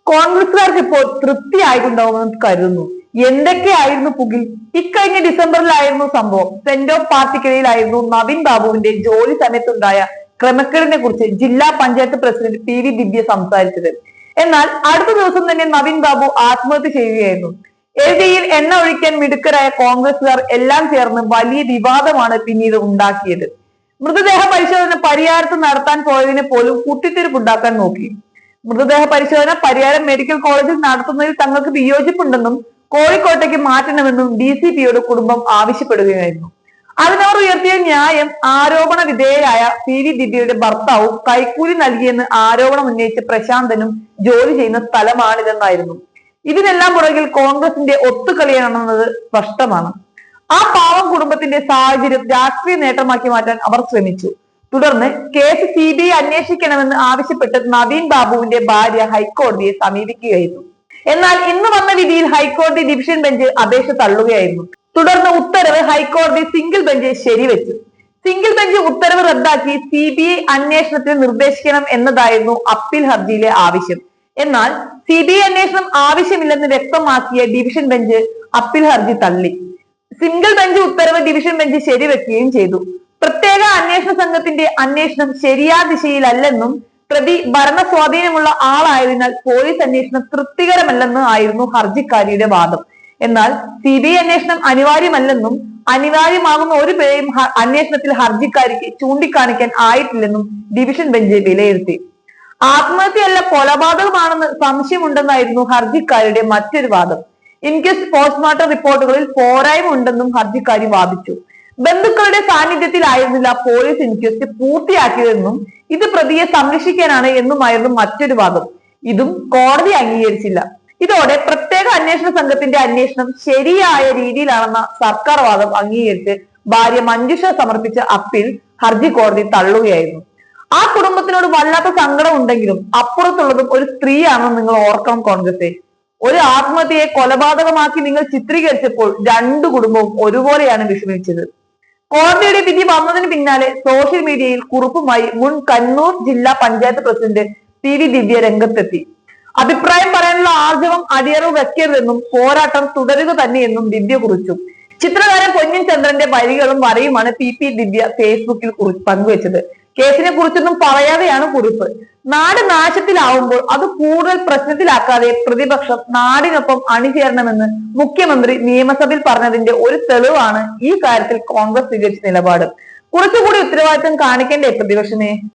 കോൺഗ്രസുകാർക്ക് ഇപ്പോൾ തൃപ്തിയായിട്ടുണ്ടാവുമെന്ന് കരുതുന്നു. എന്തൊക്കെയായിരുന്നു പുകിൽ? ഇക്കഴിഞ്ഞ ഡിസംബറിലായിരുന്നു സംഭവം. സെന്റ് ഓഫ് പാർട്ടിക്കിടയിലായിരുന്നു നവീൻ ബാബുവിന്റെ ജോലി സമയത്തുണ്ടായ ക്രമക്കേടിനെ കുറിച്ച് ജില്ലാ പഞ്ചായത്ത് പ്രസിഡന്റ് PV ദിവ്യ സംസാരിച്ചത്. എന്നാൽ അടുത്ത ദിവസം തന്നെ നവീൻ ബാബു ആത്മഹത്യ ചെയ്യുകയായിരുന്നു. എഴുതിയിൽ എണ്ണ ഒഴിക്കാൻ മിടുക്കരായ കോൺഗ്രസുകാർ എല്ലാം ചേർന്ന് വലിയ വിവാദമാണ് പിന്നീട് ഉണ്ടാക്കിയത്. മൃതദേഹ പരിശോധന പരിയാരത്ത് നടത്താൻ പോയതിനെ പോലും കുത്തിത്തിരിപ്പുണ്ടാക്കാൻ നോക്കി. മൃതദേഹ പരിശോധന പരിയാരം മെഡിക്കൽ കോളേജിൽ നടത്തുന്നതിൽ തങ്ങൾക്ക് വിയോജിപ്പുണ്ടെന്നും കോഴിക്കോട്ടേക്ക് മാറ്റണമെന്നും DCPയോട് കുടുംബം ആവശ്യപ്പെടുകയായിരുന്നു. അതിനവർ ഉയർത്തിയ ന്യായം ആരോപണ വിധേയരായ PV ദിവ്യയുടെ ഭർത്താവും കൈക്കൂലി നൽകിയെന്ന് ആരോപണം ഉന്നയിച്ച പ്രശാന്തനും ജോലി ചെയ്യുന്ന സ്ഥലമാണിതെന്നായിരുന്നു. ഇതിനെല്ലാം പുറകിൽ കോൺഗ്രസിന്റെ ഒത്തുകളിയാണെന്നത് സ്പഷ്ടമാണ്. ആ പാവം കുടുംബത്തിന്റെ സാഹചര്യം രാഷ്ട്രീയ നേട്ടമാക്കി മാറ്റാൻ അവർ ശ്രമിച്ചു. തുടർന്ന് കേസ് CBI അന്വേഷിക്കണമെന്ന് ആവശ്യപ്പെട്ട് നവീൻ ബാബുവിന്റെ ഭാര്യ ഹൈക്കോടതിയെ സമീപിക്കുകയായിരുന്നു. എന്നാൽ ഇന്ന് വന്ന വിധിയിൽ ഹൈക്കോടതി ഡിവിഷൻ ബെഞ്ച് അപേക്ഷ തള്ളുകയായിരുന്നു. തുടർന്ന് ഉത്തരവ് ഹൈക്കോടതി സിംഗിൾ ബെഞ്ച് ശരിവെച്ചു. സിംഗിൾ ബെഞ്ച് ഉത്തരവ് റദ്ദാക്കി CBI അന്വേഷണത്തിന് നിർദ്ദേശിക്കണം എന്നതായിരുന്നു അപ്പീൽ ഹർജിയിലെ ആവശ്യം. എന്നാൽ CBI അന്വേഷണം ആവശ്യമില്ലെന്ന് വ്യക്തമാക്കിയ ഡിവിഷൻ ബെഞ്ച് അപ്പീൽ ഹർജി തള്ളി. സിംഗിൾ ബെഞ്ച് ഉത്തരവ് ഡിവിഷൻ ബെഞ്ച് ശരിവെക്കുകയും ചെയ്തു. പ്രത്യേക അന്വേഷണ സംഘത്തിന്റെ അന്വേഷണം ശരിയായ ദിശയിലല്ലെന്നും പ്രതി ഭരണ സ്വാധീനമുള്ള ആളായതിനാൽ പോലീസ് അന്വേഷണം തൃപ്തികരമല്ലെന്ന് ആയിരുന്നു ഹർജിക്കാരിയുടെ വാദം. എന്നാൽ CBI അന്വേഷണം അനിവാര്യമല്ലെന്നും അനിവാര്യമാകുന്ന ഒരു പേരെയും അന്വേഷണത്തിൽ ഹർജിക്കാരിക്ക് ചൂണ്ടിക്കാണിക്കാൻ ആയിട്ടില്ലെന്നും ഡിവിഷൻ ബെഞ്ച് വിലയിരുത്തി. ആത്മഹത്യയല്ല കൊലപാതകമാണെന്ന് സംശയമുണ്ടെന്നായിരുന്നു ഹർജിക്കാരിയുടെ മറ്റൊരു വാദം. ഇൻക്വസ്റ്റ് പോസ്റ്റ്മോർട്ടം റിപ്പോർട്ടുകളിൽ പോരായ്മ ഉണ്ടെന്നും ഹർജിക്കാരി വാദിച്ചു. ബന്ധുക്കളുടെ സാന്നിധ്യത്തിലായിരുന്നില്ല പോലീസ് ഇൻക്വസ്റ്റ് പൂർത്തിയാക്കിയതെന്നും ഇത് പ്രതിയെ സംരക്ഷിക്കാനാണ് എന്നുമായിരുന്നു മറ്റൊരു വാദം. ഇതും കോടതി അംഗീകരിച്ചില്ല. ഇതോടെ പ്രത്യേക അന്വേഷണ സംഘത്തിന്റെ അന്വേഷണം ശരിയായ രീതിയിലാണെന്ന സർക്കാർ വാദം അംഗീകരിച്ച് ഭാര്യ മഞ്ജുഷ സമർപ്പിച്ച അപ്പീൽ ഹർജി കോടതി തള്ളുകയായിരുന്നു. ആ കുടുംബത്തിനോട് വല്ലാത്ത സങ്കടം ഉണ്ടെങ്കിലും അപ്പുറത്തുള്ളതും ഒരു സ്ത്രീയാണെന്ന് നിങ്ങൾ ഓർക്കണം കോൺഗ്രസെ. ഒരു ആത്മഹത്യയെ കൊലപാതകമാക്കി നിങ്ങൾ ചിത്രീകരിച്ചപ്പോൾ രണ്ടു കുടുംബവും ഒരുപോലെയാണ് വിഷമിച്ചത്. കോടതിയുടെ വിധി വന്നതിന് പിന്നാലെ സോഷ്യൽ മീഡിയയിൽ കുറിപ്പുമായി മുൻ കണ്ണൂർ ജില്ലാ പഞ്ചായത്ത് പ്രസിഡന്റ് PV ദിവ്യ രംഗത്തെത്തി. അഭിപ്രായം പറയാനുള്ള ആർജവം അടിയറവ് വെക്കരുതെന്നും പോരാട്ടം തുടരുക തന്നെയെന്നും ദിവ്യ കുറിച്ചു. ചിത്രകാരൻ പൊന്നിൻ ചന്ദ്രന്റെ വരികളും വരയുമാണ് PP ദിവ്യ ഫേസ്ബുക്കിൽ പങ്കുവച്ചത്. കേസിനെ കുറിച്ചൊന്നും പറയാതെയാണ് കുറിപ്പ്. നാട് നാശത്തിലാവുമ്പോൾ അത് കൂടുതൽ പ്രശ്നത്തിലാക്കാതെ പ്രതിപക്ഷം നാടിനൊപ്പം അണിചേരണമെന്ന് മുഖ്യമന്ത്രി നിയമസഭയിൽ പറഞ്ഞതിന്റെ ഒരു തെളിവാണ് ഈ കാര്യത്തിൽ കോൺഗ്രസ് സ്വീകരിച്ച നിലപാട്. കുറച്ചുകൂടി ഉത്തരവാദിത്വം കാണിക്കേണ്ടേ പ്രതിപക്ഷമേ?